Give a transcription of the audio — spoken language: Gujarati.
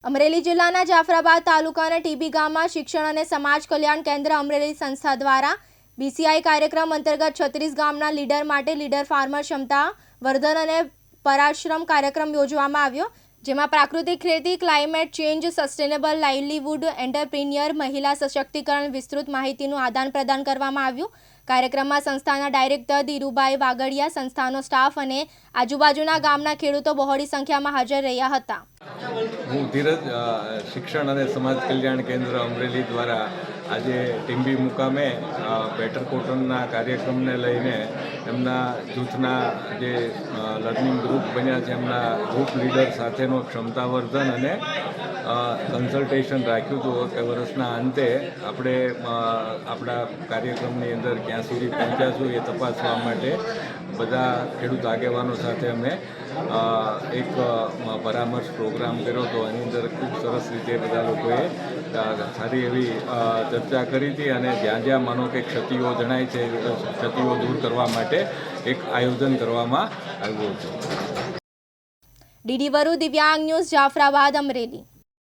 અમરેલી જિલ્લાના જાફરાબાદ તાલુકાના ટીબી ગામમાં શિક્ષણ અને સમાજ કલ્યાણ કેન્દ્ર અમરેલી સંસ્થા દ્વારા બીસીઆઈ કાર્યક્રમ અંતર્ગત 36 ગામના લીડર માટે લીડર ફાર્મર ક્ષમતા વર્ધન અને પરાશ્રમ કાર્યક્રમ યોજવામાં આવ્યો, જેમાં પ્રાકૃતિક ખેતી, ક્લાઇમેટ ચેન્જ, સસ્ટેનેબલ લાઇવલીવુડ, એન્ટરપ્રિન્યોર, મહિલા સશક્તિકરણ વિસ્તૃત માહિતીનું આદાન પ્રદાન કરવામાં આવ્યું। કાર્યક્રમમાં સંસ્થાના ડાયરેક્ટર ધીરુભાઈ વાગડિયા, સંસ્થાનો સ્ટાફ અને આજુબાજુના ગામના ખેડૂતો બહોળી સંખ્યામાં હાજર રહ્યા હતા। હું ધીરજ શિક્ષણ અને સમાજ કલ્યાણ કેન્દ્ર અમરેલી દ્વારા આજે ટીંબી મુકામે બેટર કોટનના કાર્યક્રમને લઈને એમના જૂથના જે લર્નિંગ ગ્રુપ બન્યા છે એમના ગ્રુપ લીડર સાથેનો ક્ષમતાવર્ધન અને કન્સલ્ટેશન રાખ્યું હતું કે વર્ષના અંતે આપણે આપણા કાર્યક્રમની અંદર ક્યાં સુધી પહોંચ્યાશું એ તપાસવા માટે બધા ખેડૂત આગેવાનો સાથે અમે એક પરામર્શ પ્રોગ્રામ કર્યો હતો। એની અંદર ખૂબ સરસ રીતે બધા લોકોએ સારી એવી ચર્ચા કરી હતી અને જ્યાં જ્યાં માનો કે ક્ષતિઓ જણાય છે ક્ષતિઓ દૂર કરવા માટે એક આયોજન કરવામાં આવ્યું હતું। ડીડી વરુ, દિવ્યાંગ ન્યૂઝ, જાફરાબાદ, અમરેલી।